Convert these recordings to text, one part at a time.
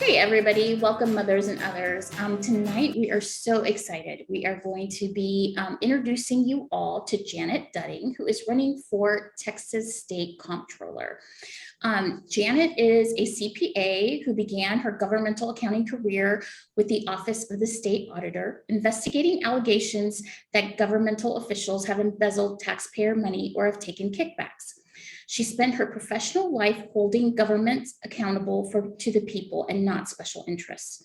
Hey everybody, welcome mothers and others. Tonight we are so excited. We are going to be introducing you all to Janut Dudding, who is running for Texas State Comptroller. Janut is a CPA who began her governmental accounting career with the Office of the State Auditor, investigating allegations that governmental officials have embezzled taxpayer money or have taken kickbacks. She spent her professional life holding government accountable to the people and not special interests.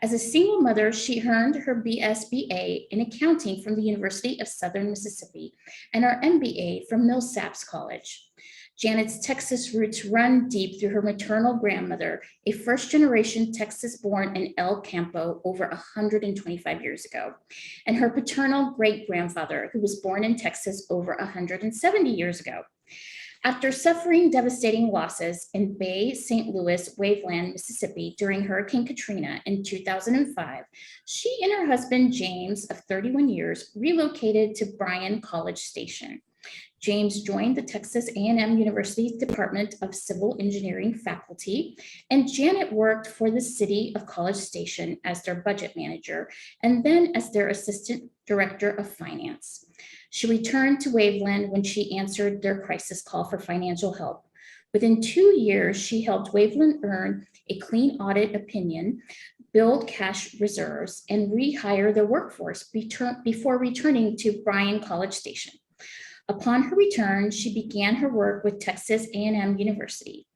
As a single mother, she earned her BSBA in accounting from the University of Southern Mississippi and her MBA from Millsaps College. Janut's Texas roots run deep through her maternal grandmother, a first-generation Texas-born in El Campo over 125 years ago, and her paternal great-grandfather, who was born in Texas over 170 years ago. After suffering devastating losses in Bay St. Louis Waveland, Mississippi during Hurricane Katrina in 2005, she and her husband, James, of 31 years, relocated to Bryan College Station. James joined the Texas A&M University Department of Civil Engineering faculty, and Janut worked for the city of College Station as their budget manager, and then as their assistant director of finance. She returned to Waveland when she answered their crisis call for financial help. Within 2 years, she helped Waveland earn a clean audit opinion, build cash reserves, and rehire their workforce before returning to Bryan College Station. Upon her return, she began her work with Texas A&M University.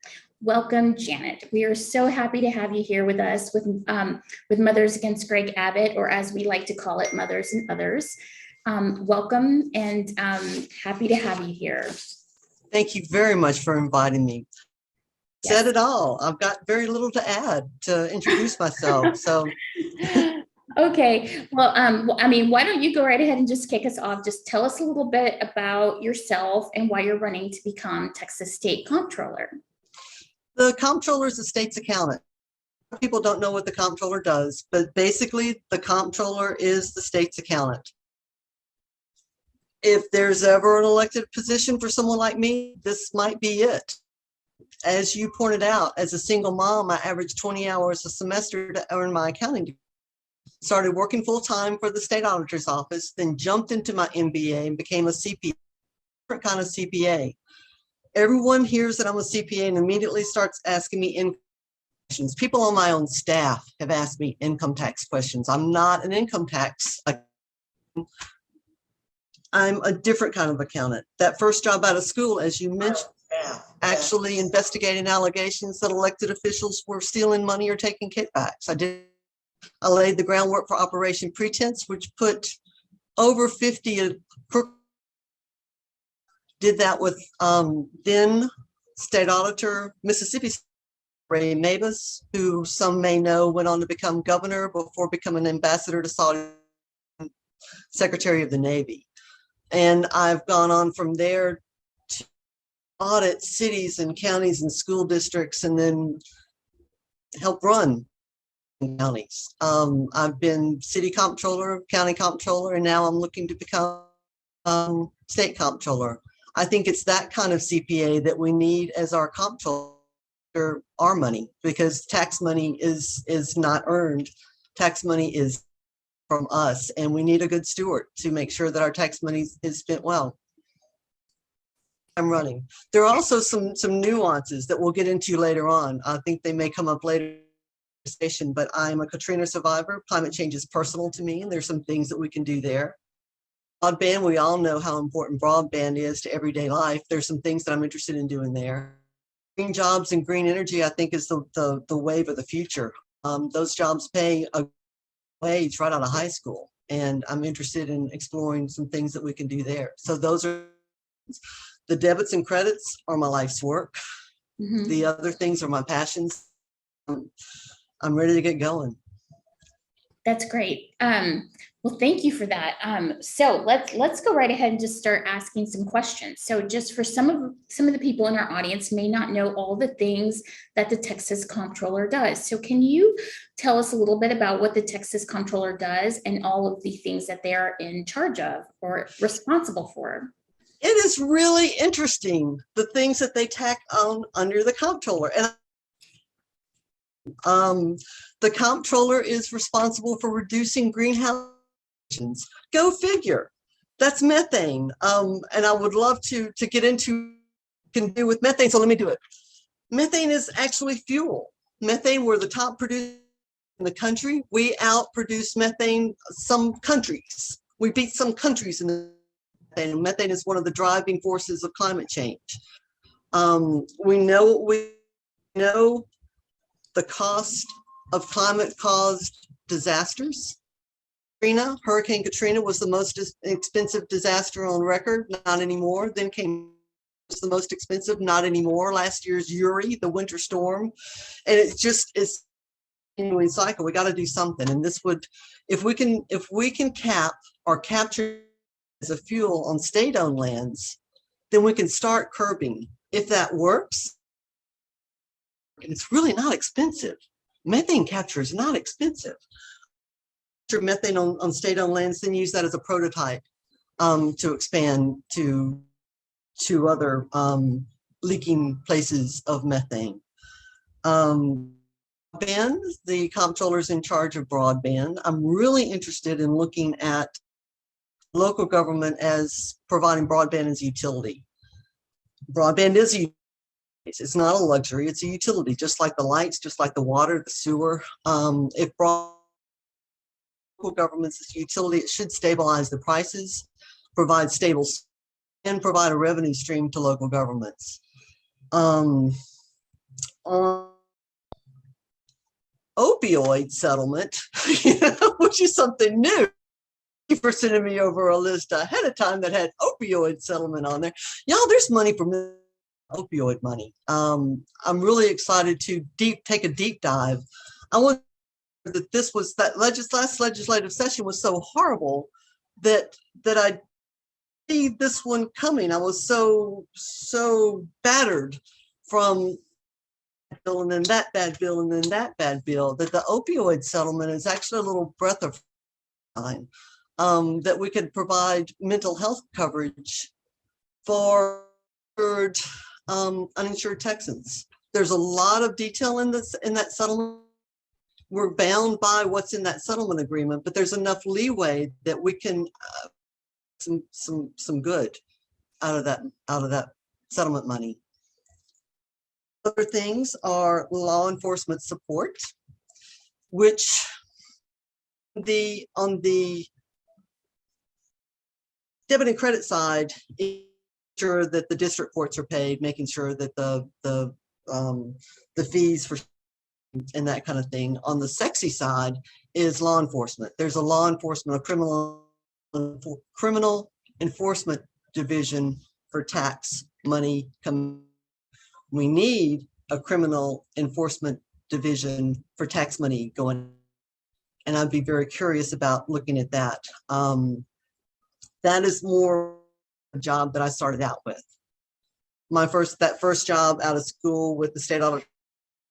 Welcome, Janut. We are so happy to have you here with us with Mothers Against Greg Abbott, or as we like to call it, Mothers and Others. Welcome and happy to have you here. Thank you very much for inviting me. Yes. Said it all. I've got very little to add to introduce myself. So. Okay, well, I mean, why don't you go right ahead and just kick us off? Just tell us a little bit about yourself and why you're running to become Texas State Comptroller. The Comptroller is the state's accountant. People don't know what the Comptroller does, but basically the Comptroller is the state's accountant. If there's ever an elected position for someone like me, this might be it. As you pointed out, as a single mom, I averaged 20 hours a semester to earn my accounting degree. Started working full-time for the state auditor's office, then jumped into my MBA and became a CPA, different kind of CPA. Everyone hears that I'm a CPA and immediately starts asking me income questions. People on my own staff have asked me income tax questions. I'm not an income tax accountant. I'm a different kind of accountant. That first job out of school, as you mentioned, actually investigating allegations that elected officials were stealing money or taking kickbacks. I laid the groundwork for Operation Pretense, which put over 50 did that with then state auditor, Mississippi, Ray Mabus, who some may know went on to become governor before becoming ambassador to Saudi, Secretary of the Navy. And I've gone on from there to audit cities and counties and school districts and then help run counties. I've been city comptroller, county comptroller, and now I'm looking to become state comptroller. I think it's that kind of CPA that we need as our comptroller, our money, because tax money is not earned. Tax money is from us, and we need a good steward to make sure that our tax money is spent well. I'm running. There are also some nuances that we'll get into later on. I think they may come up later. But I'm a Katrina survivor. Climate change is personal to me, and there's some things that we can do there. Broadband, we all know how important broadband is to everyday life. There's some things that I'm interested in doing there. Green jobs and green energy, I think, is the wave of the future. Those jobs pay a wage right out of high school, and I'm interested in exploring some things that we can do there. So those are the debits and credits are my life's work. Mm-hmm. The other things are my passions. I'm ready to get going. That's great. Well, thank you for that. So let's go right ahead and just start asking some questions. So just for some of the people in our audience may not know all the things that the Texas Comptroller does. So can you tell us a little bit about what the Texas Comptroller does and all of the things that they are in charge of or responsible for? It is really interesting, the things that they tack on under the Comptroller. And The comptroller is responsible for reducing greenhouse emissions. Go figure. That's methane. And I would love to get into can do with methane. So let me do it. Methane is actually fuel. Methane, we're the top producer in the country. We outproduce methane some countries. We beat some countries in the methane. Methane is one of the driving forces of climate change. We know the cost of climate-caused disasters. Hurricane Katrina was the most expensive disaster on record, not anymore. Then came the most expensive, not anymore. Last year's Uri, the winter storm. And it's just, it's a continuing cycle. We got to do something. And this would, if we can cap or capture as a fuel on state-owned lands, then we can start curbing. If that works, and it's really not expensive. Methane capture is not expensive. Capture methane on state-owned lands, then use that as a prototype to expand to other leaking places of methane. Broadband, the comptroller's in charge of broadband. I'm really interested in looking at local government as providing broadband as a utility. Broadband is a utility. It's not a luxury, it's a utility, just like the lights, just like the water, the sewer. If local government's a utility, it should stabilize the prices, provide stable, and provide a revenue stream to local governments. On opioid settlement, which is something new. Thank you for sending me over a list ahead of time that had opioid settlement on there. Y'all, there's money for opioid money. I'm really excited to take a deep dive. I want that last legislative session was so horrible that I see this one coming. I was so battered from bill and then that bad bill and then that bad bill that the opioid settlement is actually a little breath of time, that we could provide mental health coverage for uninsured Texans. There's a lot of detail in that settlement. We're bound by what's in that settlement agreement, but there's enough leeway that we can some good out of that settlement money. Other things are law enforcement support, which on the debit and credit side, sure that the district courts are paid, making sure that the fees for and that kind of thing. On the sexy side is law enforcement. There's a criminal enforcement division for tax money. We need a criminal enforcement division for tax money going, and I'd be very curious about looking at that. That is more a job that I started out with. That first job out of school with the state audit,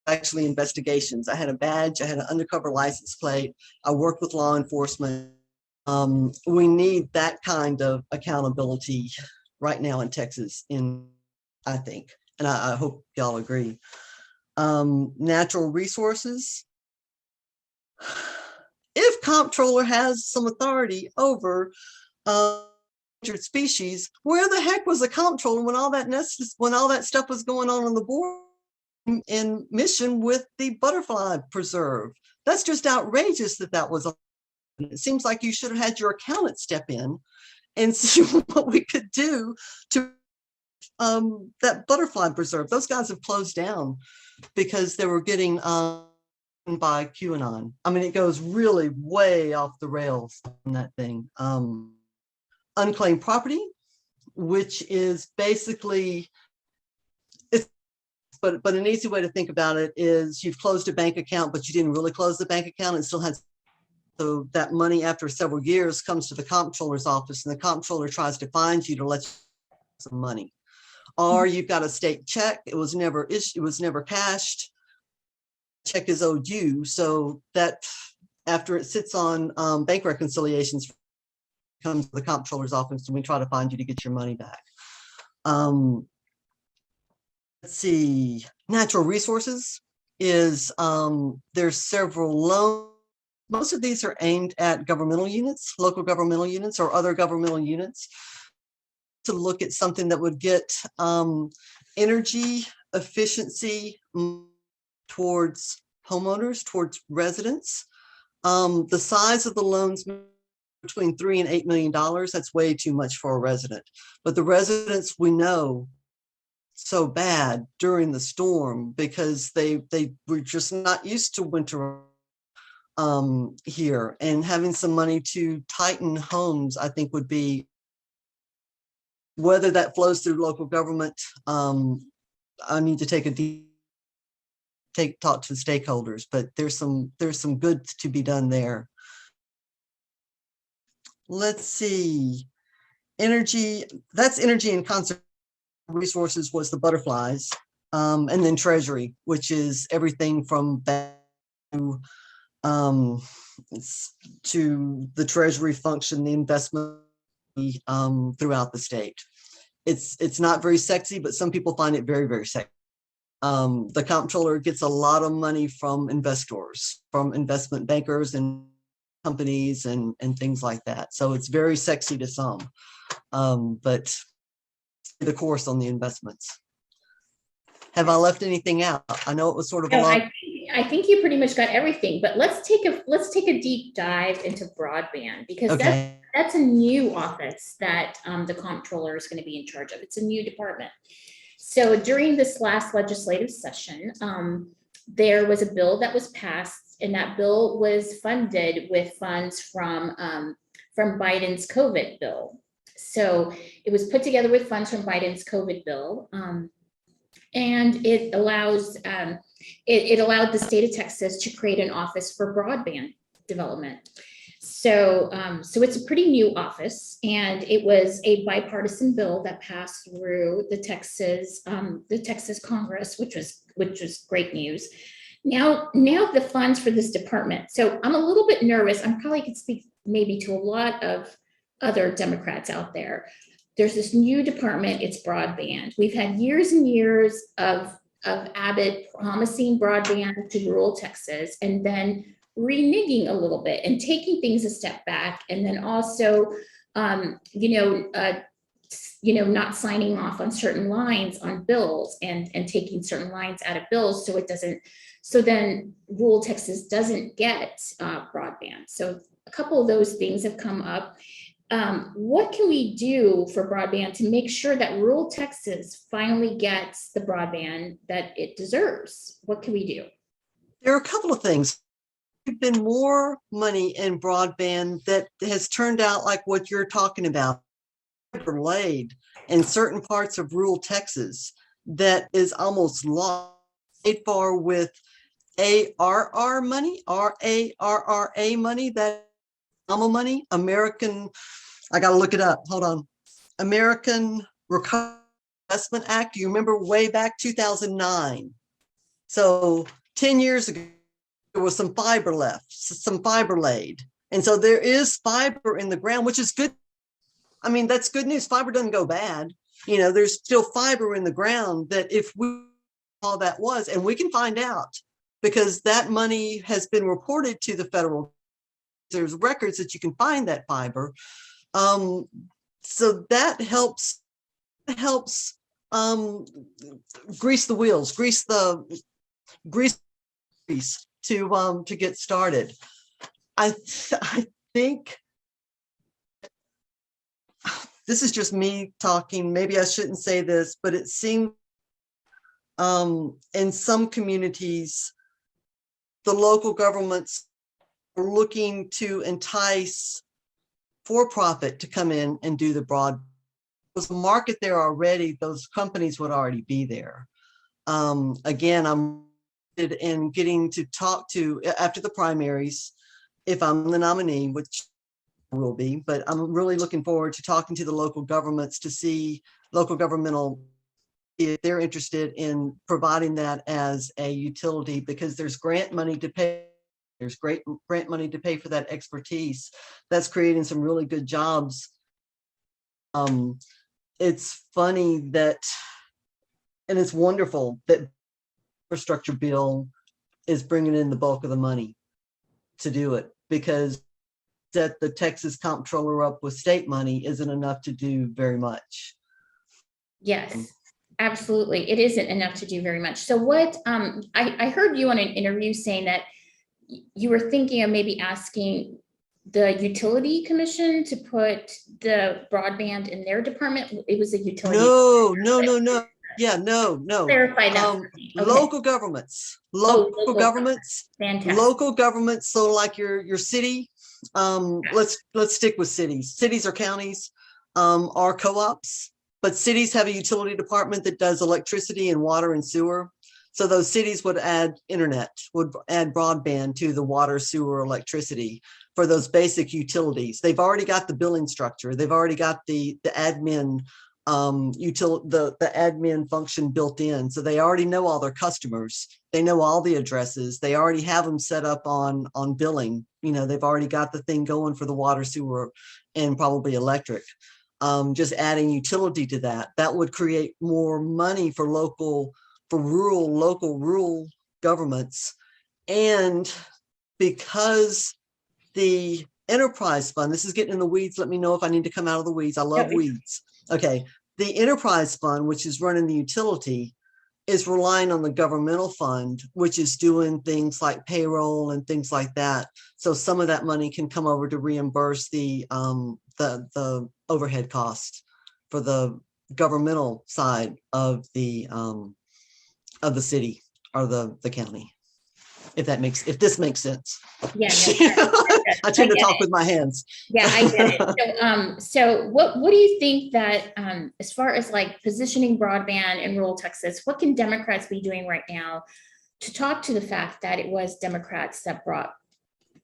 actually investigations. I had a badge, I had an undercover license plate. I worked with law enforcement. We need that kind of accountability right now in Texas, I think, and I hope y'all agree. Natural resources. If Comptroller has some authority over endangered species, where the heck was the Comptroller when all that stuff was going on the board in mission with the butterfly preserve? That's just outrageous that was. It seems like you should have had your accountant step in and see what we could do to that butterfly preserve. Those guys have closed down because they were getting by QAnon. I mean, it goes really way off the rails on that thing. Unclaimed property, which is basically, but an easy way to think about it is you've closed a bank account, but you didn't really close the bank account and still has. So that money after several years comes to the comptroller's office, and the comptroller tries to find you to let you some money. Or you've got a state check, it was never issued, it was never cashed, check is owed you, so that after it sits on bank reconciliations, comes to the comptroller's office and we try to find you to get your money back. Let's see, natural resources. is there's several loans. Most of these are aimed at governmental units, local governmental units, or other governmental units, to look at something that would get energy efficiency towards homeowners, towards residents. The size of the loans between $3 and $8 million, that's way too much for a resident. But the residents, we know, so bad during the storm because they were just not used to winter here, and having some money to tighten homes, I think, would be, whether that flows through local government. I need to take a talk to the stakeholders, but there's some good to be done there. Let's see, energy, that's energy and conservation resources was the butterflies, and then treasury, which is everything from to the treasury function, the investment throughout the state. It's not very sexy, but some people find it very, very sexy. The comptroller gets a lot of money from investors, from investment bankers and companies and things like that. So it's very sexy to some, but the course on the investments. Have I left anything out? I know it was sort of a lot. I think you pretty much got everything, but let's take a deep dive into broadband, because that's a new office that the comptroller is going to be in charge of. It's a new department. So during this last legislative session, there was a bill that was passed, and that bill was funded with funds from Biden's COVID bill. So it was put together with funds from Biden's COVID bill, and it allows it allowed the state of Texas to create an office for broadband development. So it's a pretty new office, and it was a bipartisan bill that passed through the Texas Congress, which was great news. Now the funds for this department. So I'm a little bit nervous. I'm probably could speak maybe to a lot of other Democrats out there. There's this new department, it's broadband. We've had years and years of Abbott promising broadband to rural Texas, and then reneging a little bit and taking things a step back, and then also, not signing off on certain lines on bills, and taking certain lines out of bills, so it doesn't. So then rural Texas doesn't get broadband. So a couple of those things have come up. What can we do for broadband to make sure that rural Texas finally gets the broadband that it deserves? What can we do? There are a couple of things. There's been more money in broadband that has turned out like what you're talking about, laid in certain parts of rural Texas that is almost lost far with ARR money, RARRA money, that money, American, I got to look it up. Hold on. American Recovery Investment Act. You remember way back 2009. So 10 years ago, there was some fiber left, some fiber laid. And so there is fiber in the ground, which is good. I mean, that's good news. Fiber doesn't go bad. There's still fiber in the ground that if we all that was, and we can find out because that money has been reported to the federal. There's records that you can find that fiber. So that helps grease the wheels, grease to get started. I think this is just me talking. Maybe I shouldn't say this, but it seems in some communities, the local governments are looking to entice for-profit to come in and do the broad. There's a market there already. Those companies would already be there. Again, I'm interested in getting to talk to, after the primaries, if I'm the nominee, which I will be, but I'm really looking forward to talking to the local governments to see local governmental, if they're interested in providing that as a utility, because there's grant money to pay. There's great grant money to pay for that expertise. That's creating some really good jobs. It's funny that, and it's wonderful that infrastructure bill is bringing in the bulk of the money to do it, because set the Texas Comptroller up with state money isn't enough to do very much. Yes, absolutely. It isn't enough to do very much. So what, I heard you on an interview saying that you were thinking of maybe asking the utility commission to put the broadband in their department. It was a utility. No. Yeah, no. Clarify that for me. Okay. Local governments, local governments, Fantastic. local governments. So like your city, let's stick with cities. Cities or counties are co-ops, but cities have a utility department that does electricity and water and sewer. So those cities would add internet, would add broadband to the water, sewer, electricity for those basic utilities. They've already got the billing structure. They've already got the admin the admin function built in. So they already know all their customers. They know all the addresses. They already have them set up on billing. You know, they've already got the thing going for the water, sewer, and probably electric. Just adding utility to that would create more money for rural governments. And because the enterprise fund, this is getting in the weeds. Let me know if I need to come out of the weeds. I love weeds. Okay. The enterprise fund, which is running the utility, is relying on the governmental fund, which is doing things like payroll and things like that. So some of that money can come over to reimburse the overhead cost for the governmental side of the city or the county. If this makes sense. Yeah. I tend to talk with my hands. Yeah, I get it. So what do you think that as far as like positioning broadband in rural Texas, what can Democrats be doing right now to talk to the fact that it was Democrats that brought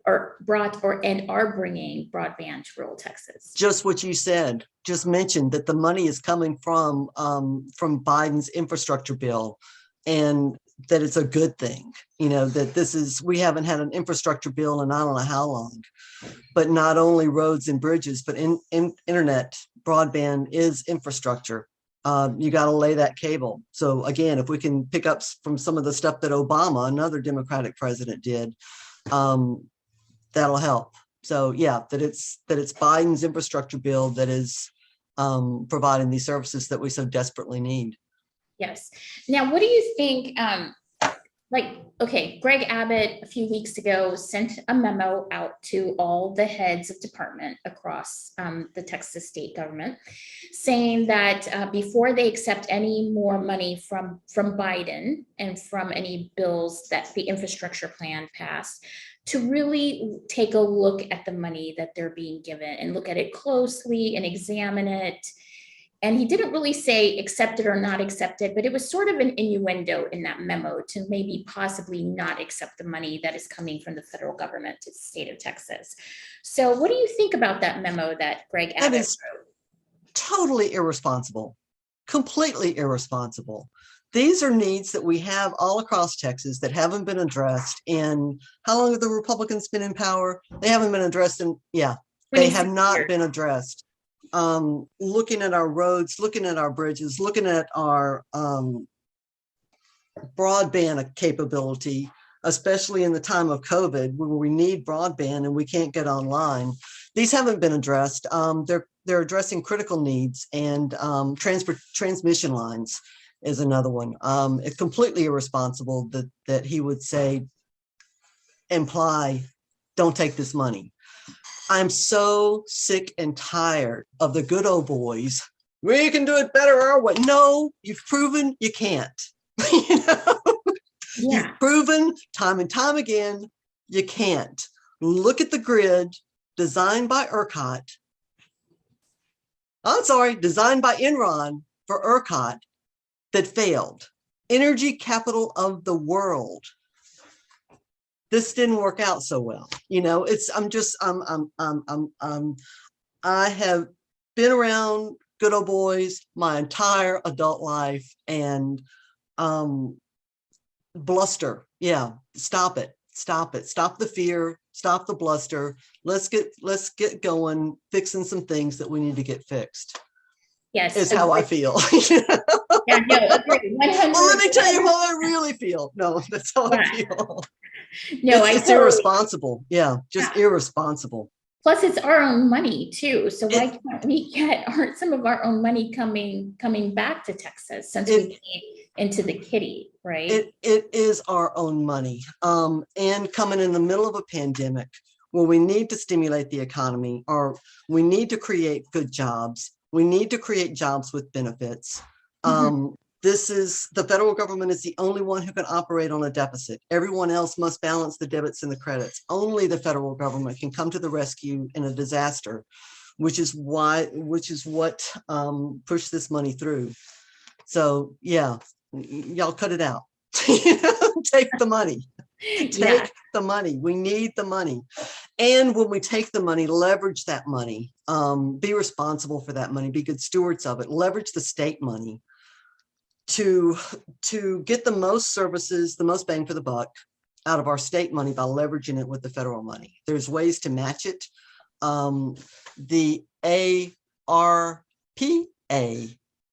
or are bringing broadband to rural Texas? Just what you said, just mentioned that the money is coming from Biden's infrastructure bill, and that it's a good thing, you know, that we haven't had an infrastructure bill in I don't know how long, but not only roads and bridges, but in internet broadband is infrastructure. You got to lay that cable. So again, if we can pick up from some of the stuff that Obama, another Democratic president, did, that'll help. So yeah, that it's Biden's infrastructure bill that is providing these services that we so desperately need. Yes. Now, what do you think? Greg Abbott a few weeks ago sent a memo out to all the heads of department across the Texas state government, saying that before they accept any more money from Biden and from any bills that the infrastructure plan passed, to really take a look at the money that they're being given and look at it closely and examine it. And he didn't really say accepted or not accepted, but it was sort of an innuendo in that memo to maybe possibly not accept the money that is coming from the federal government to the state of Texas. So what do you think about that memo that Greg Abbott wrote? Totally irresponsible, completely irresponsible. These are needs that we have all across Texas that haven't been addressed in, how long have the Republicans been in power? They haven't been addressed they have not been addressed. Looking at our roads, looking at our bridges, looking at our broadband capability, especially in the time of COVID, where we need broadband and we can't get online. These haven't been addressed. They're addressing critical needs, and transmission lines is another one. It's completely irresponsible that he would imply, don't take this money. I'm so sick and tired of the good old boys. We can do it better our way. No, you've proven you can't. You've proven time and time again, you can't. Look at the grid designed by ERCOT. Designed by Enron for ERCOT that failed. Energy capital of the world. This didn't work out so well. You know, I have been around good old boys my entire adult life, and bluster. Yeah, stop it. Stop the fear, stop the bluster. Let's get going, fixing some things that we need to get fixed. Yes. Is how I feel. Yeah, no, agree. Well, let me tell you 100%. how I really feel. No, that's how I Yeah. feel. No, I It's totally. irresponsible. Yeah, just Yeah. irresponsible. Plus, it's our own money too. So why It can't we get some of our own money coming back to Texas since we it paid into the kitty, right? it is our own money. And coming in the middle of a pandemic where we need to stimulate the economy, or we need to create good jobs. We need to create jobs with benefits. Mhm. This is the federal government is the only one who can operate on a deficit. Everyone else must balance the debits and the credits. Only the federal government can come to the rescue in a disaster, which is what pushed this money through. So yeah, y'all cut it out. Take the money. Yeah. Take the money. We need the money. And when we take the money, leverage that money. Be responsible for that money. Be good stewards of it. Leverage the state money to get the most services, the most bang for the buck out of our state money by leveraging it with the federal money. There's ways to match it. The ARPA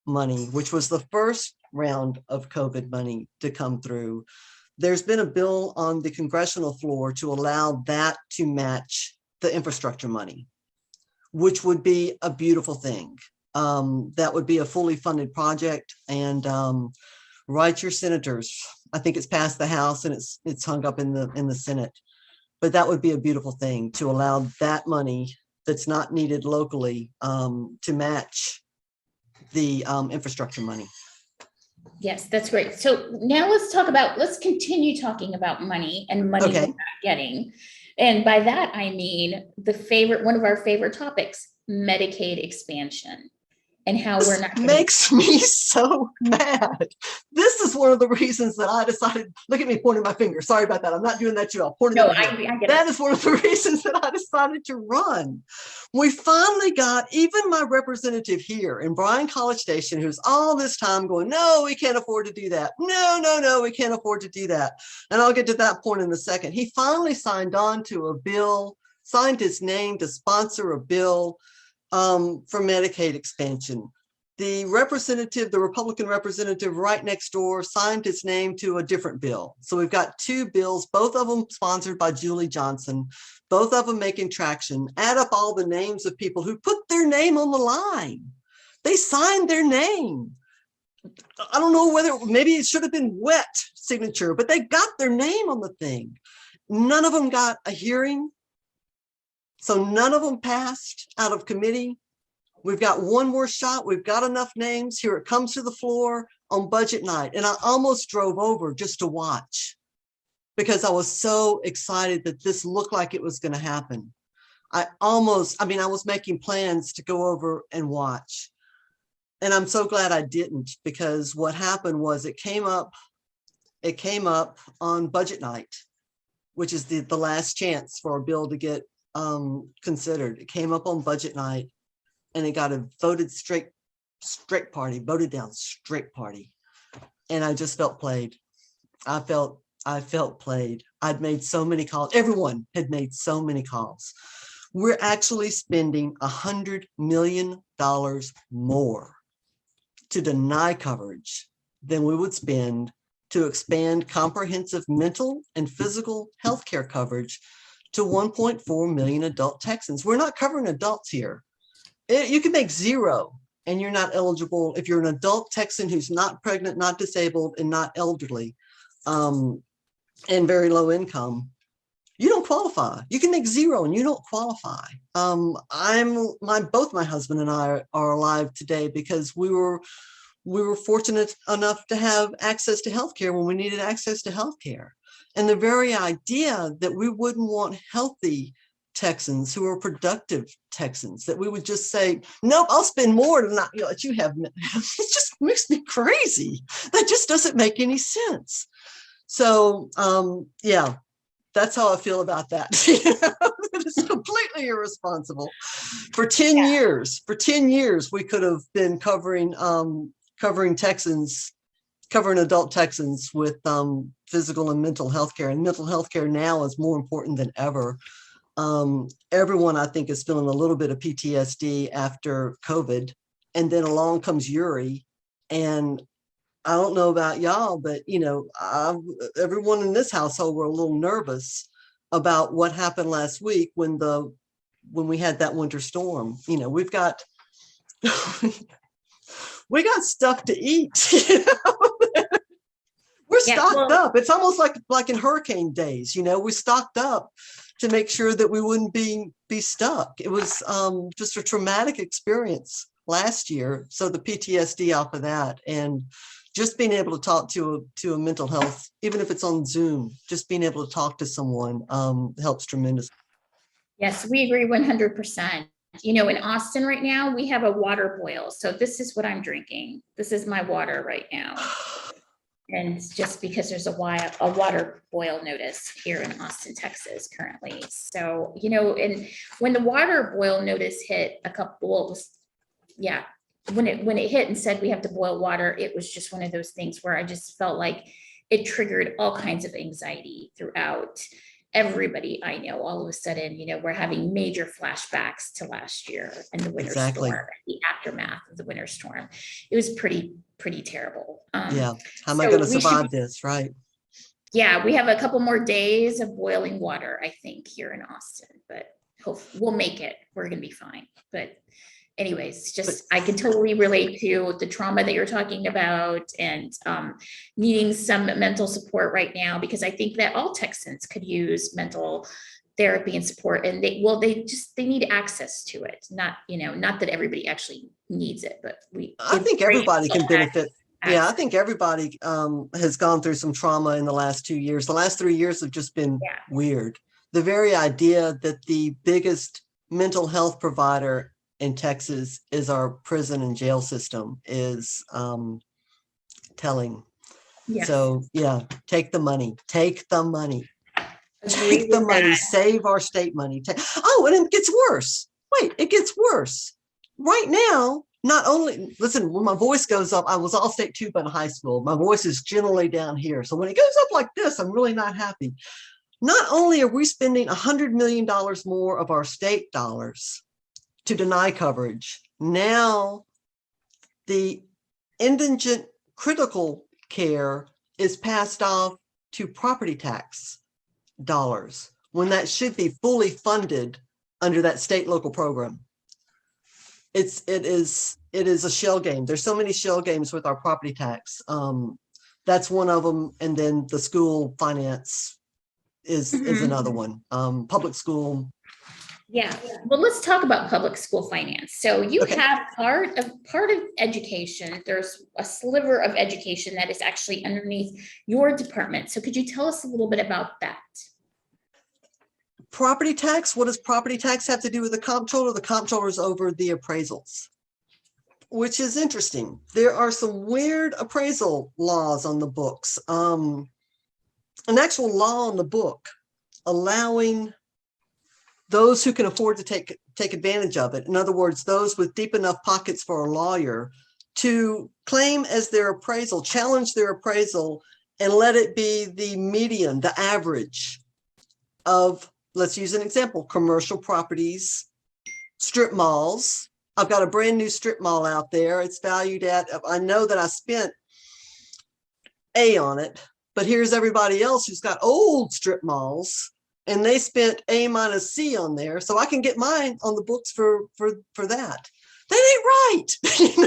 money, which was the first round of COVID money to come through, there's been a bill on the congressional floor to allow that to match the infrastructure money, which would be a beautiful thing. That would be a fully funded project, and write your senators. I think it's passed the House and it's hung up in the Senate. But that would be a beautiful thing to allow that money that's not needed locally to match the infrastructure money. Yes, that's great. So now let's continue talking about money and money we're Okay. not getting. And by that, I mean one of our favorite topics, Medicaid expansion, and how we're This not getting. makes me so mad. This is one of the reasons that I decided, look at me pointing my finger. Sorry about that. I'm not doing that to you. I'll point it No, over here. I get That it. is one of the reasons that I decided to run. We finally got even my representative here in Bryan College Station, who's all this time going, no, we can't afford to do that. No, we can't afford to do that. And I'll get to that point in a second. He finally signed on to a bill, signed his name to sponsor a bill for Medicaid expansion. The Republican representative right next door signed his name to a different bill. So we've got two bills, both of them sponsored by Julie Johnson, both of them making traction. Add up all the names of people who put their name on the line. They signed their name. I don't know whether maybe it should have been wet signature, but they got their name on the thing. None of them got a hearing. So none of them passed out of committee. We've got one more shot. We've got enough names. Here it comes to the floor on budget night. And I almost drove over just to watch because I was so excited that this looked like it was going to happen. I was making plans to go over and watch. And I'm so glad I didn't, because what happened was it came up on budget night, which is the last chance for a bill to get considered. It came up on budget night and it got a voted down straight party. And I just felt played. I felt played. I'd made so many calls. Everyone had made so many calls. We're actually spending $100 million more to deny coverage than we would spend to expand comprehensive mental and physical health care coverage to 1.4 million adult Texans. We're not covering adults here. You can make zero and you're not eligible if you're an adult Texan who's not pregnant, not disabled, and not elderly, and very low income. You don't qualify. You can make zero and you don't qualify. Both my husband and I are alive today because we were fortunate enough to have access to healthcare when we needed access to healthcare. And the very idea that we wouldn't want healthy Texans who are productive Texans, that we would just say, nope, I'll spend more to not let you have, it just makes me crazy. That just doesn't make any sense. So yeah, that's how I feel about that. It's completely irresponsible. For 10 years, we could have been covering adult Texans with physical and mental health care. And mental health care now is more important than ever. Everyone, I think, is feeling a little bit of PTSD after COVID. And then along comes Uri, and I don't know about y'all, but everyone in this household were a little nervous about what happened last week when we had that winter storm. We've got we got stuff to eat. We're stocked up. It's almost like in hurricane days. We stocked up to make sure that we wouldn't be stuck. It was just a traumatic experience last year. So the PTSD off of that, and just being able to talk to a mental health, even if it's on Zoom, just being able to talk to someone helps tremendously. Yes, we agree 100%. In Austin right now, we have a water boil. So this is what I'm drinking. This is my water right now. And just because there's a water boil notice here in Austin, Texas currently. So, and when the water boil notice hit when it hit and said we have to boil water, it was just one of those things where I just felt like it triggered all kinds of anxiety throughout everybody I know. All of a sudden, we're having major flashbacks to last year and the winter storm, the aftermath of the winter storm. It was pretty terrible. How am I going to survive this, right? Yeah, we have a couple more days of boiling water, I think, here in Austin, but hopefully we'll make it. We're going to be fine. But anyways, I can totally relate to the trauma that you're talking about, and needing some mental support right now, because I think that all Texans could use mental therapy and support, and they need access to it. Not that everybody actually needs it, but I think everybody can benefit. Yeah, I think everybody has gone through some trauma in the last 2 years. The last 3 years have just been weird. The very idea that the biggest mental health provider in Texas is our prison and jail system is telling. Yes. So take the money, take the money, save our state money. And it gets worse. Wait, it gets worse. Right now, not only, listen, when my voice goes up, I was All-State 2 in high school. My voice is generally down here. So when it goes up like this, I'm really not happy. Not only are we spending $100 million more of our state dollars to deny coverage, now the indigent critical care is passed off to property tax dollars when that should be fully funded under that state local program. It is a shell game. There's so many shell games with our property tax. That's one of them. And then the school finance is another one. Public school. Yeah. Well, let's talk about public school finance. So you have part of education. There's a sliver of education that is actually underneath your department. So could you tell us a little bit about that? Property tax. What does property tax have to do with the comptroller? The comptroller is over the appraisals, which is interesting. There are some weird appraisal laws on the books. An actual law on the book allowing those who can afford to take advantage of it. In other words, those with deep enough pockets for a lawyer to claim as their appraisal, challenge their appraisal, and let it be the median, the average of, let's use an example, commercial properties, strip malls. I've got a brand new strip mall out there. It's valued at, I know that I spent A on it, but here's everybody else who's got old strip malls and they spent A minus C on there. So I can get mine on the books for that. That ain't right.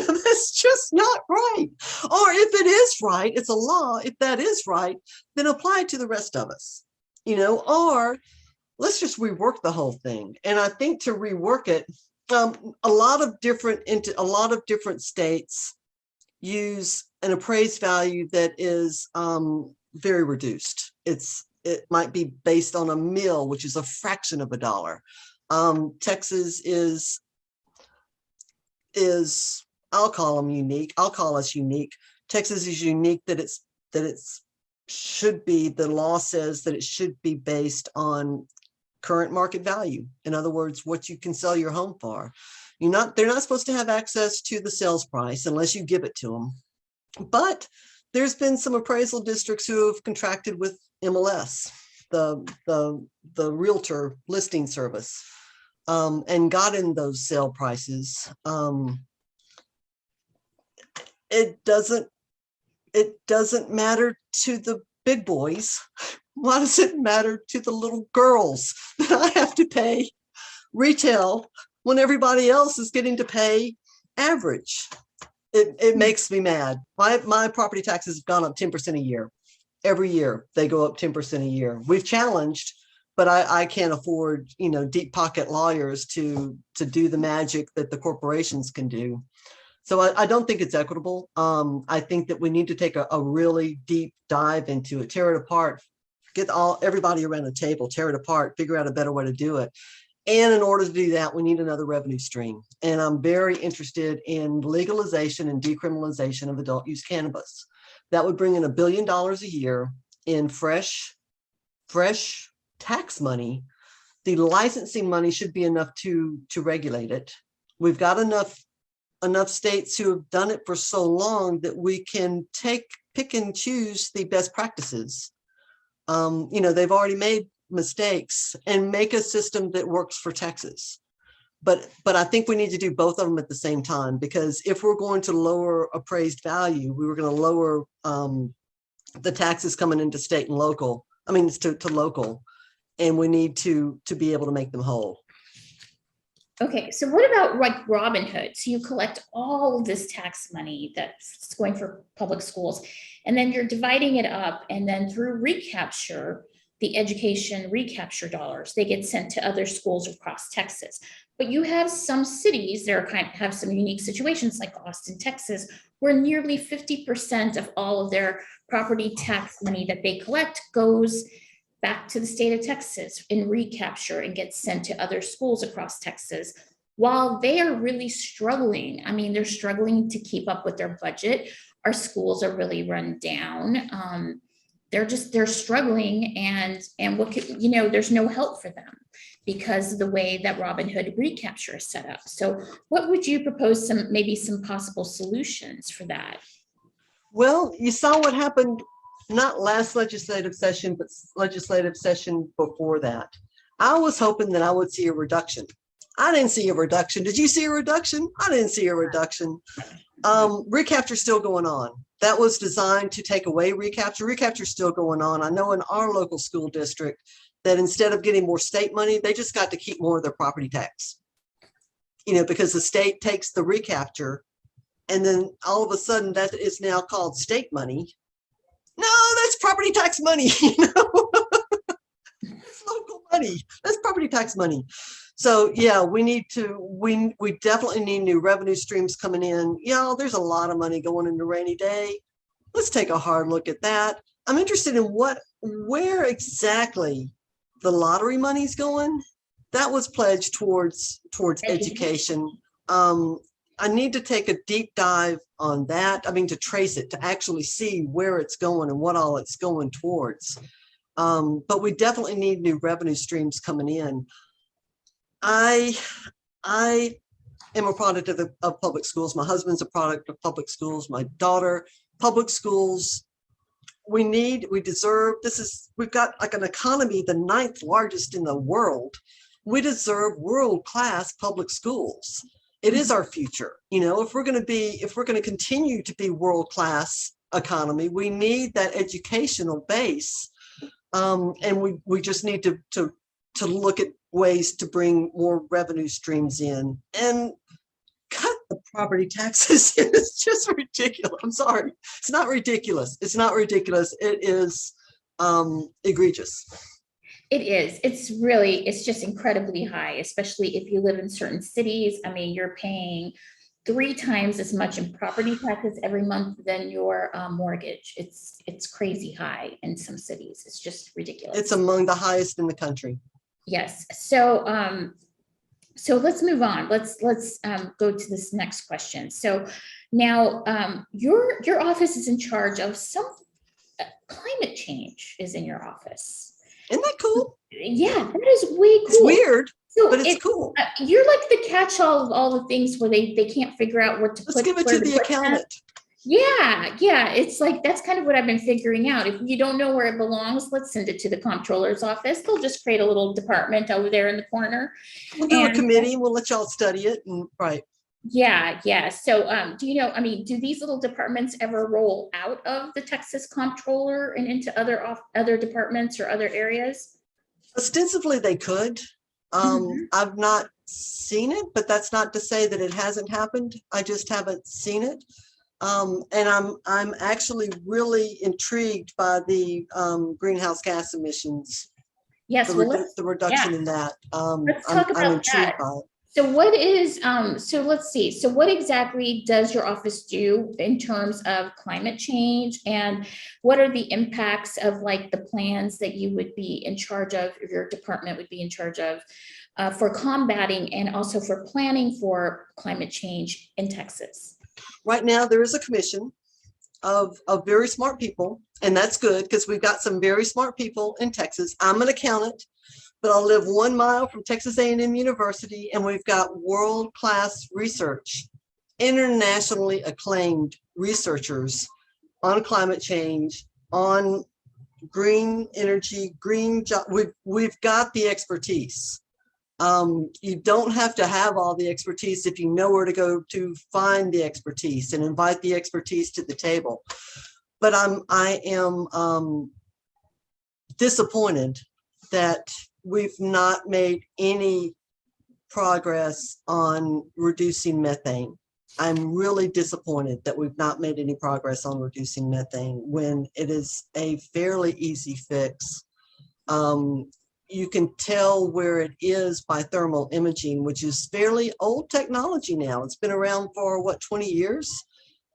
That's just not right. Or if it is right, it's a law. If that is right, then apply it to the rest of us, or let's just rework the whole thing. And I think to rework it, a lot of different states use an appraised value that is very reduced. It might be based on a mill, which is a fraction of a dollar. Texas is I'll call them unique. I'll call us unique. Texas is unique that it's should be, the law says that it should be based on current market value. In other words, what you can sell your home for. They're not supposed to have access to the sales price unless you give it to them. But there's been some appraisal districts who have contracted with MLS, the realtor listing service, and gotten those sale prices. It doesn't it doesn't matter to the big boys. Why does it matter to the little girls that I have to pay retail when everybody else is getting to pay average? It makes me mad. My property taxes have gone up 10% a year. Every year they go up 10% a year. We've challenged, but I can't afford, deep pocket lawyers to do the magic that the corporations can do. So I don't think it's equitable. I think that we need to take a really deep dive into it, tear it apart, get everybody around the table, tear it apart, figure out a better way to do it. And in order to do that, we need another revenue stream. And I'm very interested in legalization and decriminalization of adult use cannabis. That would bring in $1 billion a year in fresh tax money. The licensing money should be enough to regulate it. We've got enough states who have done it for so long that we can pick and choose the best practices. They've already made mistakes and make a system that works for Texas. But I think we need to do both of them at the same time, because if we're going to lower appraised value, we were going to lower the taxes coming into state and local, to local, and we need to be able to make them whole. Okay, so what about like Robinhood? So you collect all of this tax money that's going for public schools, and then you're dividing it up, and then through Recapture, the education recapture dollars, they get sent to other schools across Texas. But you have some cities that have some unique situations, like Austin, Texas, where nearly 50% of all of their property tax money that they collect goes back to the state of Texas in recapture and gets sent to other schools across Texas, while they are really struggling. They're struggling to keep up with their budget. Our schools are really run down. They're struggling, and there's no help for them because of the way that Robinhood Recapture is set up. So what would you propose maybe some possible solutions for that? Well, you saw what happened, not last legislative session, but legislative session before that. I was hoping that I would see a reduction. I didn't see a reduction. Did you see a reduction? I didn't see a reduction. Recapture is still going on. That was designed to take away recapture. Recapture is still going on. I know in our local school district that instead of getting more state money, they just got to keep more of their property tax. Because the state takes the recapture, and then all of a sudden that is now called state money. No, that's property tax money. It's local money. That's property tax money. So yeah, we definitely need new revenue streams coming in. There's a lot of money going into rainy day. Let's take a hard look at that. I'm interested in where exactly the lottery money's going. That was pledged towards education. I need to take a deep dive on that. To trace it, to actually see where it's going and what all it's going towards. But we definitely need new revenue streams coming in. I am a product of public schools. My husband's a product of public schools. My daughter, public schools. We deserve, we've got like an economy, the 9th largest in the world. We deserve world-class public schools. It is our future. If we're going to continue to be world-class economy, we need that educational base. And we just need to look at ways to bring more revenue streams in and cut the property taxes. It's just ridiculous. I'm sorry. It's not ridiculous. It's not ridiculous. It is egregious. It is. It's just incredibly high, especially if you live in certain cities. You're paying 3 times as much in property taxes every month than your mortgage. It's crazy high in some cities. It's just ridiculous. It's among the highest in the country. Yes. So let's move on. Let's go to this next question. So now your office is in charge of some climate change is in your office. Isn't that cool? Yeah, that is way cool. It's weird, so but it's cool. You're like the catch-all of all the things where they can't figure out what to put. Let's give it to the accountant. Yeah. It's like, that's kind of what I've been figuring out. If you don't know where it belongs, let's send it to the Comptroller's office. They'll just create a little department over there in the corner. We'll do a committee. We'll let y'all study it. And right. Yeah. So, do you know, I mean, do these little departments ever roll out of the Texas Comptroller and into other departments or other areas? Ostensibly, they could. Mhm. I've not seen it, but that's not to say that it hasn't happened. I just haven't seen it. And I'm actually really intrigued by the greenhouse gas emissions, Yes, well, the yeah, reduction in that. let's talk I'm about intrigued that. by it. So what is, so let's see. So what exactly does your office do in terms of climate change? And what are the impacts of like the plans that you would be in charge of, or your department would be in charge of for combating and also for planning for climate change in Texas? Right now, there is a commission of very smart people, and that's good because we've got some very smart people in Texas. I'm an accountant, but I live 1 mile from Texas A&M University, and we've got world-class research, internationally acclaimed researchers on climate change, on green energy, green job. We've got the expertise. You don't have to have all the expertise if you know where to go to find the expertise and invite the expertise to the table. But I am disappointed that we've not made any progress on reducing methane. I'm really disappointed that we've not made any progress on reducing methane when it is a fairly easy fix. You can tell where it is by thermal imaging, which is fairly old technology now. It's been around for what, 20 years?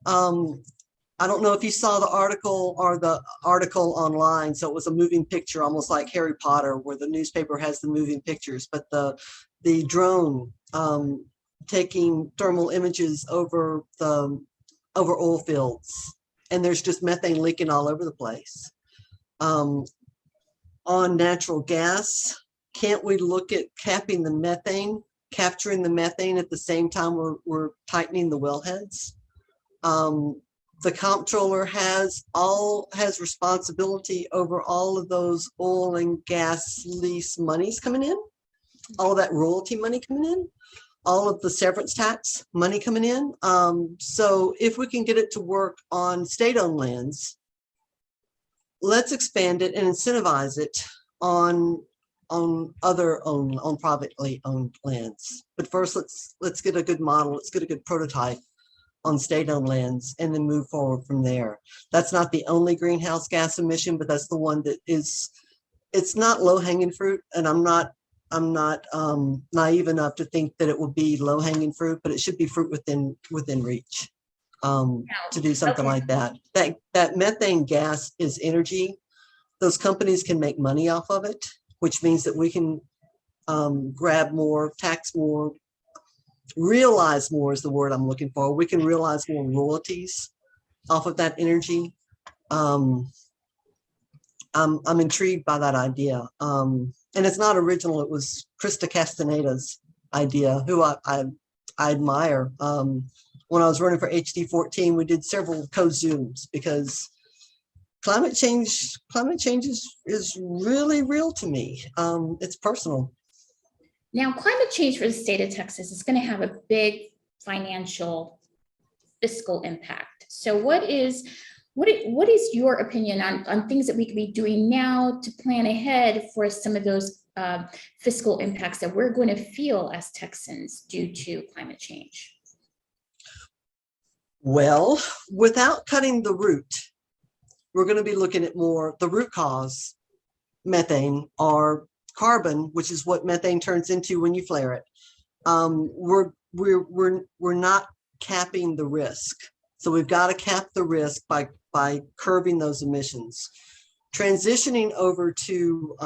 I don't know if you saw the article online. So it was a moving picture, almost like Harry Potter, where the newspaper has the moving pictures, but the drone taking thermal images over oil fields, and there's just methane leaking all over the place. On natural gas, can't we look at capturing the methane at the same time we're tightening the wellheads? The comptroller has responsibility over all of those oil and gas lease monies coming in, all that royalty money coming in, all of the severance tax money coming in. So if we can get it to work on state-owned lands, let's expand it and incentivize it on privately owned lands. But first, let's get a good model. Let's get a good prototype on state-owned lands and then move forward from there. That's not the only greenhouse gas emission, but that's the one that is, it's not low-hanging fruit. And I'm not naive enough to think that it will be low-hanging fruit, but it should be fruit within reach. To do something like that. That methane gas is energy. Those companies can make money off of it, which means that we can grab more, tax more, realize more is the word I'm looking for. We can realize more royalties off of that energy. I'm intrigued by that idea. And it's not original. It was Krista Castaneda's idea, who I admire. When I was running for HD14, we did several co-Zooms because climate change is really real to me. It's personal. Now, climate change for the state of Texas is going to have a big financial fiscal impact. So what is your opinion on things that we could be doing now to plan ahead for some of those fiscal impacts that we're going to feel as Texans due to climate change? Well, without cutting the root, we're going to be looking at more the root cause, methane or carbon, which is what methane turns into when you flare it. We're not capping the risk. So we've got to cap the risk by curbing those emissions. Transitioning over to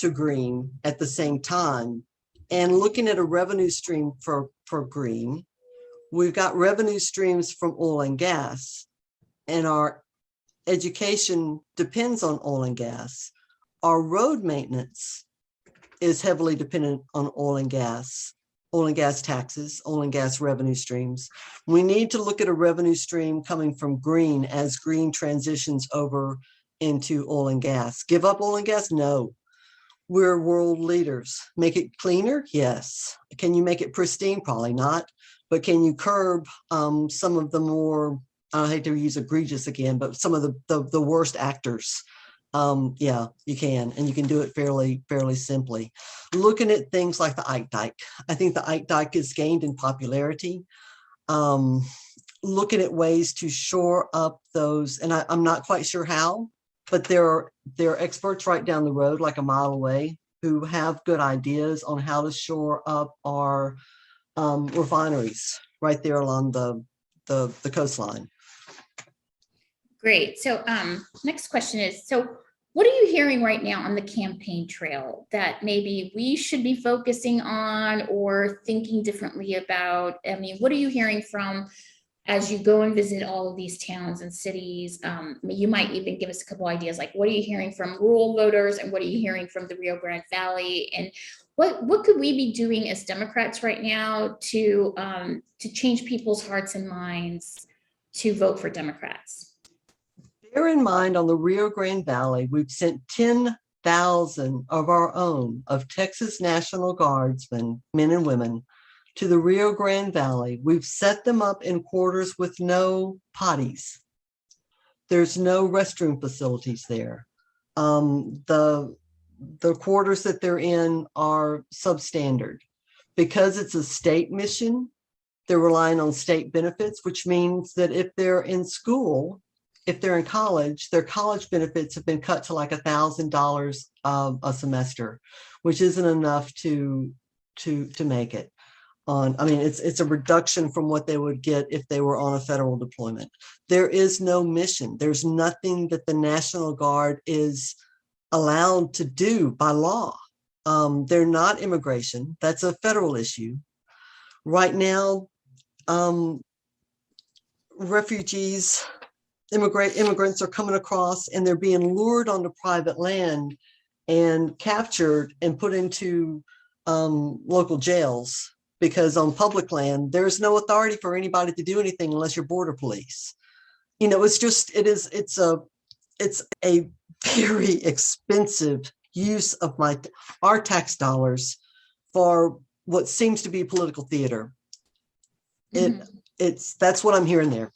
green at the same time and looking at a revenue stream for green. We've got revenue streams from oil and gas, and our education depends on oil and gas. Our road maintenance is heavily dependent on oil and gas taxes, oil and gas revenue streams. We need to look at a revenue stream coming from green as green transitions over into oil and gas. Give up oil and gas? No. We're world leaders. Make it cleaner? Yes. Can you make it pristine? Probably not. but can you curb some of the more, I hate to use egregious again, but some of the worst actors? Yeah, you can, and you can do it fairly simply. Looking at things like the Ike Dike, I think the Ike Dike has gained in popularity. Looking at ways to shore up those, and I'm not quite sure how, but there are experts right down the road, like a mile away, who have good ideas on how to shore up our refineries right there along the coastline. Great. So next question is, so what are you hearing right now on the campaign trail that maybe we should be focusing on or thinking differently about? I mean, what are you hearing from as you go and visit all of these towns and cities? You might even give us a couple ideas, like what are you hearing from rural voters and what are you hearing from the Rio Grande Valley? And what could we be doing as Democrats right now to change people's hearts and minds to vote for Democrats? Bear in mind, on the Rio Grande Valley, we've sent 10,000 of our own of Texas National Guardsmen, men and women, to the Rio Grande Valley. We've set them up in quarters with no potties. There's no restroom facilities there. The quarters that they're in are substandard. Because it's a state mission, they're relying on state benefits, which means that if they're in school, if they're in college, their college benefits have been cut to like $1,000 a semester, which isn't enough to make it on. I mean, it's a reduction from what they would get if they were on a federal deployment. There is no mission. There's nothing that the National Guard is allowed to do by law. They're not immigration. That's a federal issue. Right now, refugees, immigrants are coming across and they're being lured onto private land and captured and put into local jails, because on public land, there's no authority for anybody to do anything unless you're border police. You know, it's a very expensive use of our tax dollars for what seems to be political theater. That's what I'm hearing there.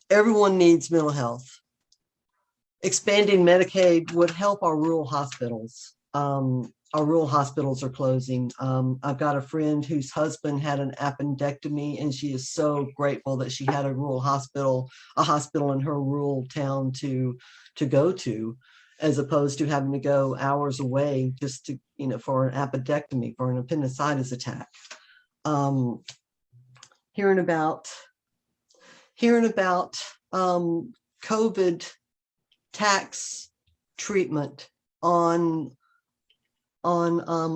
Everyone needs mental health. Expanding Medicaid would help our rural hospitals. Our rural hospitals are closing. I've got a friend whose husband had an appendectomy, and she is so grateful that she had a hospital in her rural town to go to, as opposed to having to go hours away just to, for an appendectomy, for an appendicitis attack. Hearing about COVID tax treatment on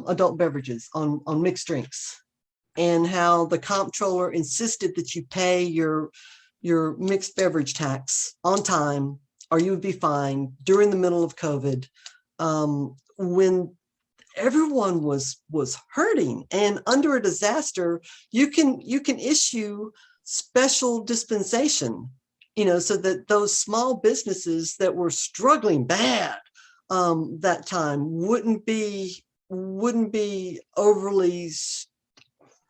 adult beverages, on mixed drinks, and how the Comptroller insisted that you pay your mixed beverage tax on time, or you would be fined during the middle of COVID, when everyone was hurting and under a disaster. You can issue special dispensation, so that those small businesses that were struggling bad that time wouldn't be overly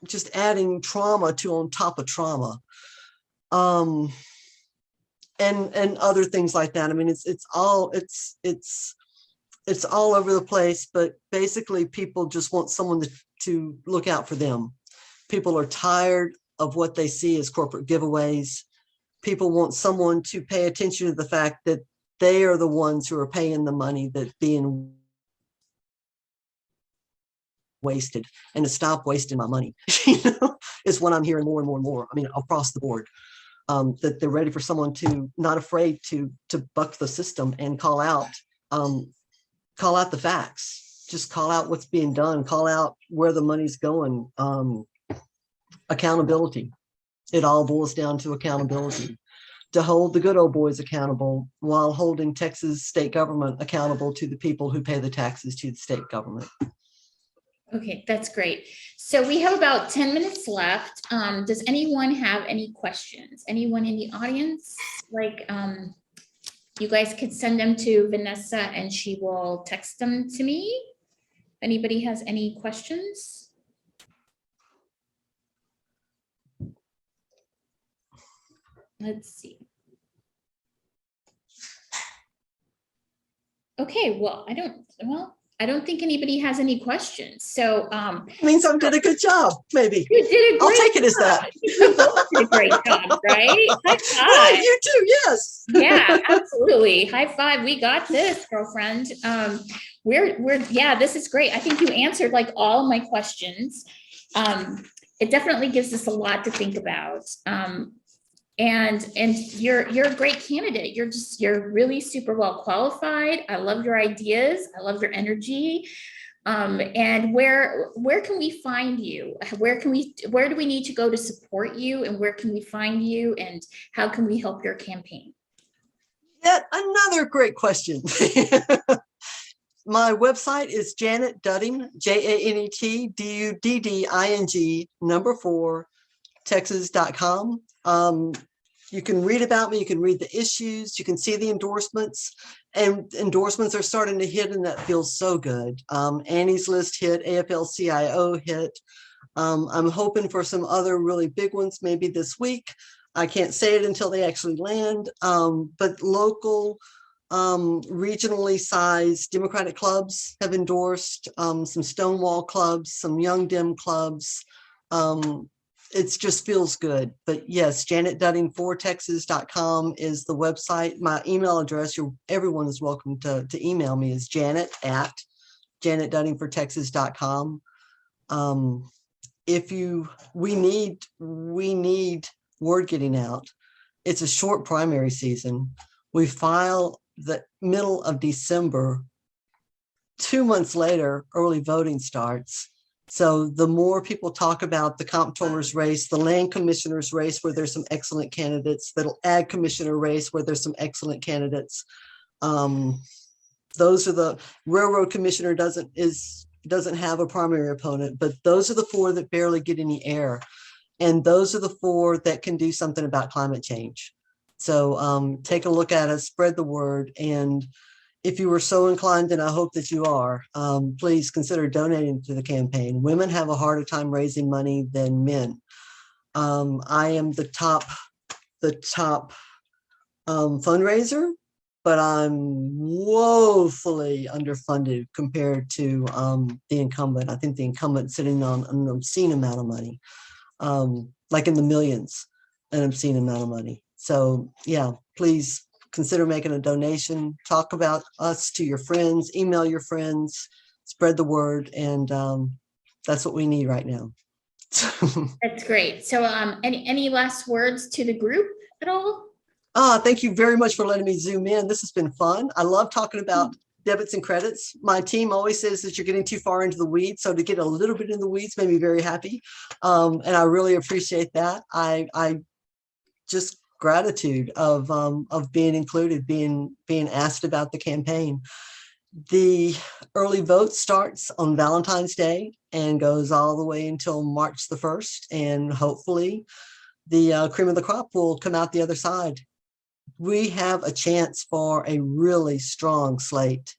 just adding trauma on top of trauma, and other things like that. I mean, it's all over the place, but basically people just want someone to look out for them. People are tired of what they see as corporate giveaways. People want someone to pay attention to the fact that they are the ones who are paying the money that's being wasted, and to stop wasting my money, is what I'm hearing more and more and more. I mean, across the board, that they're ready for someone to, not afraid to buck the system and call out the facts, just call out what's being done, call out where the money's going. Accountability. It all boils down to accountability, to hold the good old boys accountable while holding Texas state government accountable to the people who pay the taxes to the state government. Okay, that's great. So we have about 10 minutes left. Does anyone have any questions? Anyone in the audience? You guys could send them to Vanessa and she will text them to me. If anybody has any questions? Let's see. Okay, well, I don't think anybody has any questions. So Means I did a good job, maybe. you did a I'll great take it as that. job. You both did a great job, right? High Well, five. you too, yes. Yeah, absolutely. High five. We got this, girlfriend. Yeah, this is great. I think you answered like all of my questions. It definitely gives us a lot to think about. And you're a great candidate. You're really super well qualified. I love your ideas. I love your energy. And where can we find you? Where do we need to go to support you? And where can we find you? And how can we help your campaign? Yet another great question. My website is Janut Dudding, JANETDUDDING 4 Texas.com. You can read about me, you can read the issues, you can see the endorsements, and endorsements are starting to hit, and that feels so good. Annie's List hit, AFL-CIO hit. I'm hoping for some other really big ones maybe this week. I can't say it until they actually land, but local, regionally sized Democratic clubs have endorsed, some Stonewall clubs, some Young Dem clubs. It just feels good. But yes, JanetDudding 4 Texas.com is the website. My email address, everyone is welcome to email me, is Janet@JanetDudding 4 Texas.com. We need word getting out. It's a short primary season. We file the middle of December. 2 months later, early voting starts. So the more people talk about the comptroller's race, the land commissioner's race, where there's some excellent candidates, the ag commissioner race, where there's some excellent candidates. Those are the railroad commissioner doesn't have a primary opponent, but those are the 4 that barely get any air. And those are the 4 that can do something about climate change. So take a look at it, spread the word. And if you were so inclined, and I hope that you are, please consider donating to the campaign. Women have a harder time raising money than men. I am the top fundraiser, but I'm woefully underfunded compared to the incumbent. I think the incumbent sitting on an obscene amount of money, like in the millions, an obscene amount of money. So yeah, please consider making a donation, talk about us to your friends, email your friends, spread the word. And that's what we need right now. That's great. So any last words to the group at all? Thank you very much for letting me zoom in. This has been fun. I love talking about debits and credits. My team always says that you're getting too far into the weeds. So to get a little bit in the weeds made me very happy. And I really appreciate that. I just gratitude of being included, being asked about the campaign. The early vote starts on Valentine's Day and goes all the way until March the 1st. And hopefully the cream of the crop will come out the other side. We have a chance for a really strong slate,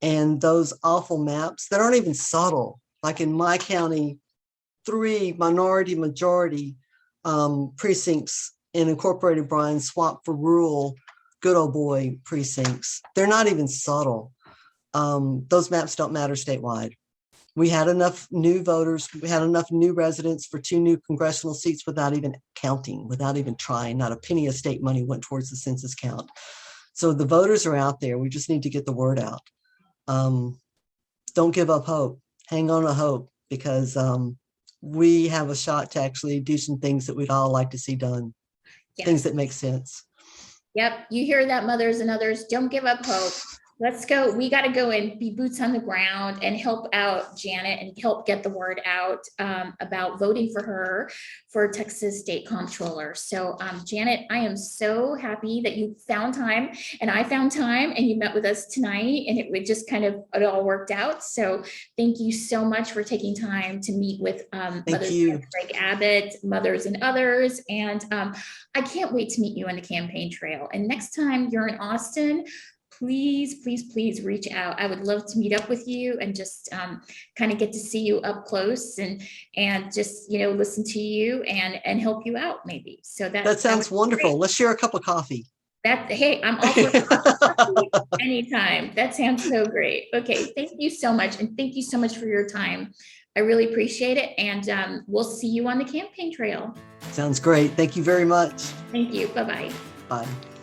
and those awful maps that aren't even subtle, like in my county, 3 minority majority precincts in incorporated Bryan swap for rural good old boy precincts. They're not even subtle. Those maps don't matter statewide. We had enough new voters, we had enough new residents for 2 new congressional seats without even counting, without even trying. Not a penny of state money went towards the census count. So the voters are out there. We just need to get the word out. Don't give up hope. Hang on to hope, because we have a shot to actually do some things that we'd all like to see done. Yes. Things that make sense. Yep. You hear that, mothers and others. Don't give up hope. Let's go. We got to go and be boots on the ground and help out Janet and help get the word out about voting for her for Texas State Comptroller. So Janet, I am so happy that you found time and I found time and you met with us tonight, and it just kind of, it all worked out. So thank you so much for taking time to meet with mothers like Abbott, mothers and others. And I can't wait to meet you on the campaign trail. And next time you're in Austin, please, please, please reach out. I would love to meet up with you and just kind of get to see you up close and just, listen to you and help you out maybe. So That sounds wonderful. great. Let's share a cup of coffee. Hey, I'm all for coffee anytime. That sounds so great. Okay, thank you so much. And thank you so much for your time. I really appreciate it. And we'll see you on the campaign trail. Sounds great. Thank you very much. Thank you. Bye-bye. Bye.